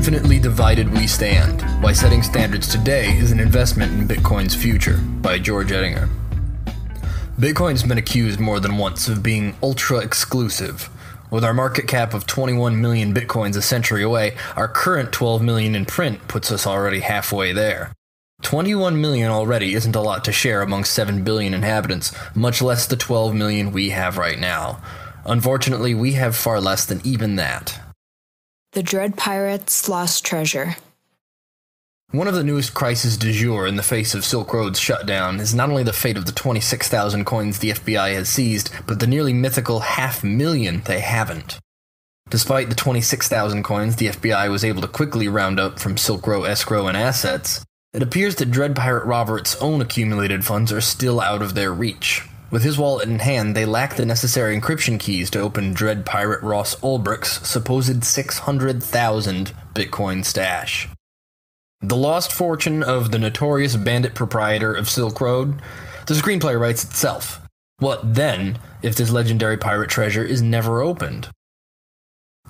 Infinitely Divided We Stand, Why Setting Standards Today is an Investment in Bitcoin's Future, by George Edinger. Bitcoin's been accused more than once of being ultra-exclusive. With our market cap of 21 million Bitcoins a century away, our current 12 million in print puts us already halfway there. 21 million already isn't a lot to share among 7 billion inhabitants, much less the 12 million we have right now. Unfortunately, we have far less than even that. The Dread Pirates' Lost Treasure. One of the newest crises du jour in the face of Silk Road's shutdown is not only the fate of the 26,000 coins the FBI has seized, but the nearly mythical 500,000 they haven't. Despite the 26,000 coins the FBI was able to quickly round up from Silk Road escrow and assets, it appears that Dread Pirate Robert's own accumulated funds are still out of their reach. With his wallet in hand, they lack the necessary encryption keys to open Dread Pirate Ross Ulbricht's supposed 600,000 Bitcoin stash. The lost fortune of the notorious bandit proprietor of Silk Road? The screenplay writes itself. What then, if this legendary pirate treasure is never opened?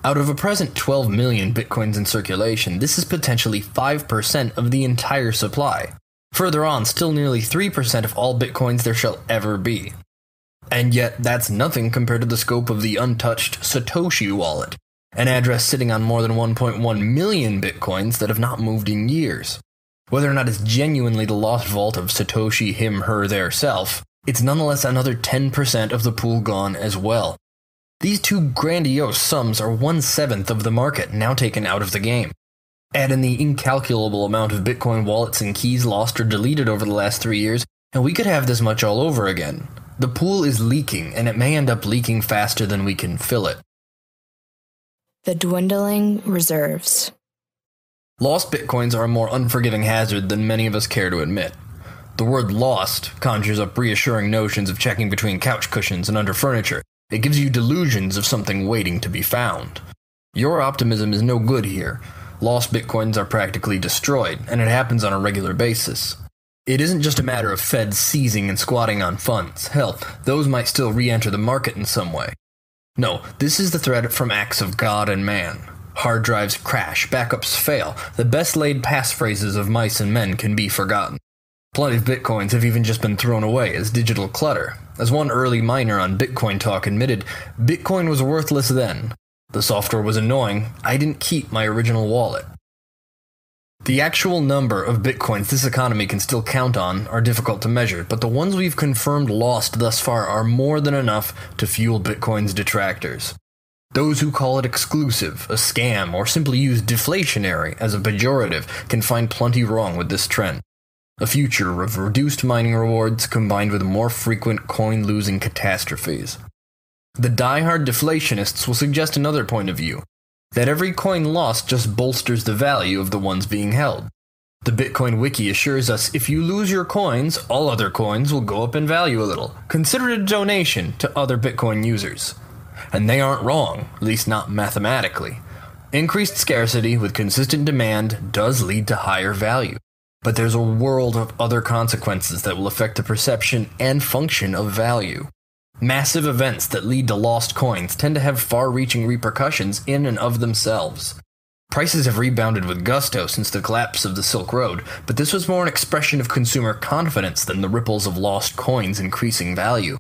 Out of a present 12 million Bitcoins in circulation, this is potentially 5% of the entire supply. Further on, still nearly 3% of all Bitcoins there shall ever be. And yet, that's nothing compared to the scope of the untouched Satoshi wallet, an address sitting on more than 1.1 million Bitcoins that have not moved in years. Whether or not it's genuinely the lost vault of Satoshi him, her, their self, it's nonetheless another 10% of the pool gone as well. These two grandiose sums are 1/7 of the market now taken out of the game. Add in the incalculable amount of Bitcoin wallets and keys lost or deleted over the last 3 years, and we could have this much all over again. The pool is leaking, and it may end up leaking faster than we can fill it. The Dwindling Reserves. Lost Bitcoins are a more unforgiving hazard than many of us care to admit. The word lost conjures up reassuring notions of checking between couch cushions and under furniture. It gives you delusions of something waiting to be found. Your optimism is no good here. Lost Bitcoins are practically destroyed, and it happens on a regular basis. It isn't just a matter of feds seizing and squatting on funds. Hell, those might still re-enter the market in some way. No, this is the threat from acts of God and man. Hard drives crash, backups fail, the best-laid passphrases of mice and men can be forgotten. Plenty of Bitcoins have even just been thrown away as digital clutter. As one early miner on Bitcoin Talk admitted, Bitcoin was worthless then. The software was annoying, I didn't keep my original wallet. The actual number of Bitcoins this economy can still count on are difficult to measure, but the ones we've confirmed lost thus far are more than enough to fuel Bitcoin's detractors. Those who call it exclusive, a scam, or simply use deflationary as a pejorative can find plenty wrong with this trend. A future of reduced mining rewards combined with more frequent coin-losing catastrophes. The die-hard deflationists will suggest another point of view, that every coin lost just bolsters the value of the ones being held. The Bitcoin Wiki assures us if you lose your coins, all other coins will go up in value a little. Consider it a donation to other Bitcoin users. And they aren't wrong, at least not mathematically. Increased scarcity with consistent demand does lead to higher value. But there's a world of other consequences that will affect the perception and function of value. Massive events that lead to lost coins tend to have far-reaching repercussions in and of themselves. Prices have rebounded with gusto since the collapse of the Silk Road, but this was more an expression of consumer confidence than the ripples of lost coins increasing value.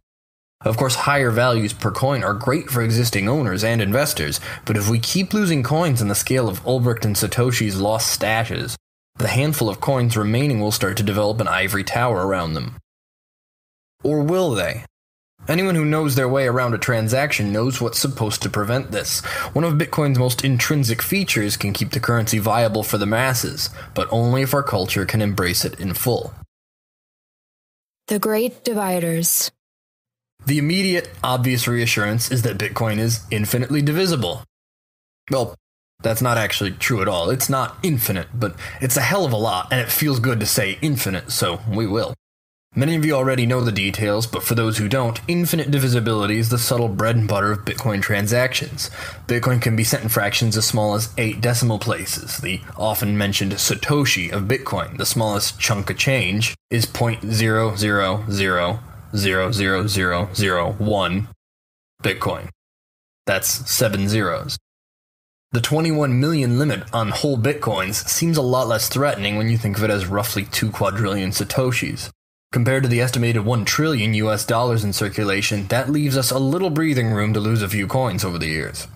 Of course, higher values per coin are great for existing owners and investors, but if we keep losing coins on the scale of Ulbricht and Satoshi's lost stashes, the handful of coins remaining will start to develop an ivory tower around them. Or will they? Anyone who knows their way around a transaction knows what's supposed to prevent this. One of Bitcoin's most intrinsic features can keep the currency viable for the masses, but only if our culture can embrace it in full. The Great Dividers. The immediate, obvious reassurance is that Bitcoin is infinitely divisible. Well, that's not actually true at all. It's not infinite, but it's a hell of a lot, and it feels good to say infinite, so we will. Many of you already know the details, but for those who don't, infinite divisibility is the subtle bread and butter of Bitcoin transactions. Bitcoin can be sent in fractions as small as 8 decimal places. The often mentioned Satoshi of Bitcoin, the smallest chunk of change, is 0.0000001 Bitcoin. That's 7 zeros. The 21 million limit on whole bitcoins seems a lot less threatening when you think of it as roughly 2 quadrillion satoshis. Compared to the estimated $1 trillion US in circulation, that leaves us a little breathing room to lose a few coins over the years.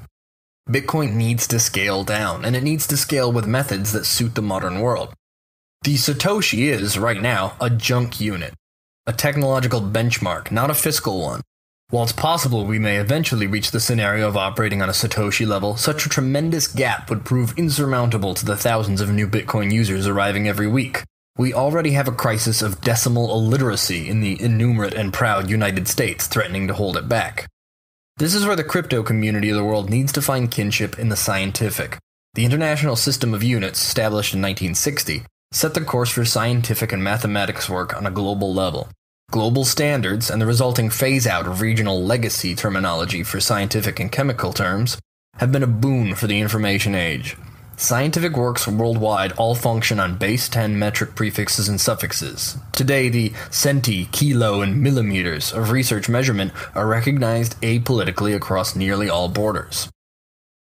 Bitcoin needs to scale down, and it needs to scale with methods that suit the modern world. The Satoshi is, right now, a junk unit, a technological benchmark, not a fiscal one. While it's possible we may eventually reach the scenario of operating on a Satoshi level, such a tremendous gap would prove insurmountable to the thousands of new Bitcoin users arriving every week. We already have a crisis of decimal illiteracy in the innumerate and proud United States, threatening to hold it back. This is where the crypto community of the world needs to find kinship in the scientific. The International System of Units, established in 1960, set the course for scientific and mathematics work on a global level. Global standards and the resulting phase-out of regional legacy terminology for scientific and chemical terms have been a boon for the information age. Scientific works worldwide all function on base 10 metric prefixes and suffixes. Today, the centi, kilo, and millimeters of research measurement are recognized apolitically across nearly all borders.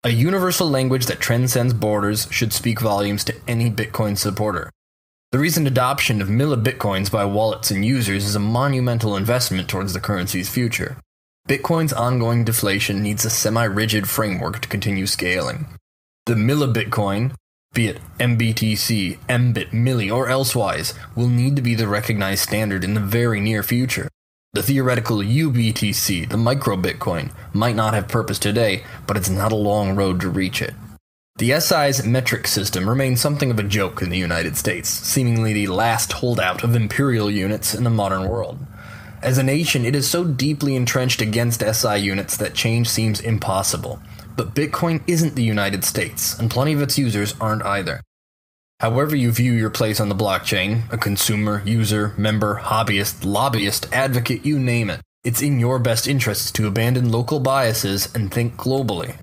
A universal language that transcends borders should speak volumes to any Bitcoin supporter. The recent adoption of millibitcoins by wallets and users is a monumental investment towards the currency's future. Bitcoin's ongoing deflation needs a semi-rigid framework to continue scaling. The millibitcoin, be it MBTC, MBIT, Milli, or elsewise, will need to be the recognized standard in the very near future. The theoretical UBTC, the micro-Bitcoin, might not have purpose today, but it's not a long road to reach it. The SI's metric system remains something of a joke in the United States, seemingly the last holdout of imperial units in the modern world. As a nation, it is so deeply entrenched against SI units that change seems impossible. But Bitcoin isn't the United States, and plenty of its users aren't either. However you view your place on the blockchain, a consumer, user, member, hobbyist, lobbyist, advocate, you name it, it's in your best interests to abandon local biases and think globally.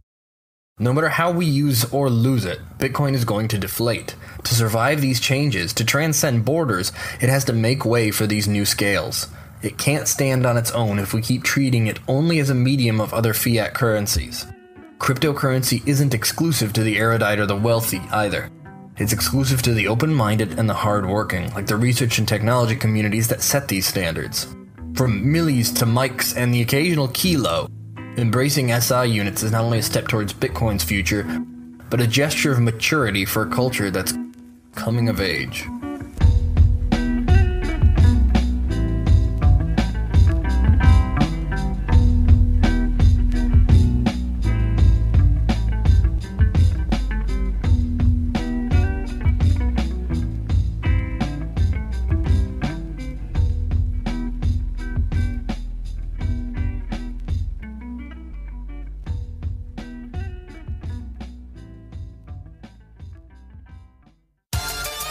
No matter how we use or lose it, Bitcoin is going to deflate. To survive these changes, to transcend borders, it has to make way for these new scales. It can't stand on its own if we keep treating it only as a medium of other fiat currencies. Cryptocurrency isn't exclusive to the erudite or the wealthy either. It's exclusive to the open-minded and the hard-working, like the research and technology communities that set these standards. From millis to mics and the occasional kilo, embracing SI units is not only a step towards Bitcoin's future, but a gesture of maturity for a culture that's coming of age.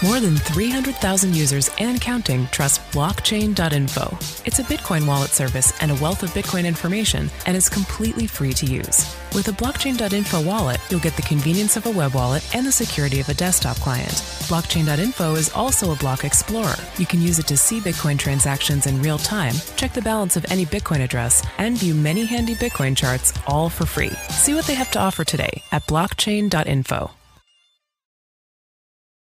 More than 300,000 users and counting trust blockchain.info. It's a Bitcoin wallet service and a wealth of Bitcoin information, and is completely free to use. With a blockchain.info wallet, you'll get the convenience of a web wallet and the security of a desktop client. Blockchain.info is also a block explorer. You can use it to see Bitcoin transactions in real time, check the balance of any Bitcoin address, and view many handy Bitcoin charts, all for free. See what they have to offer today at blockchain.info.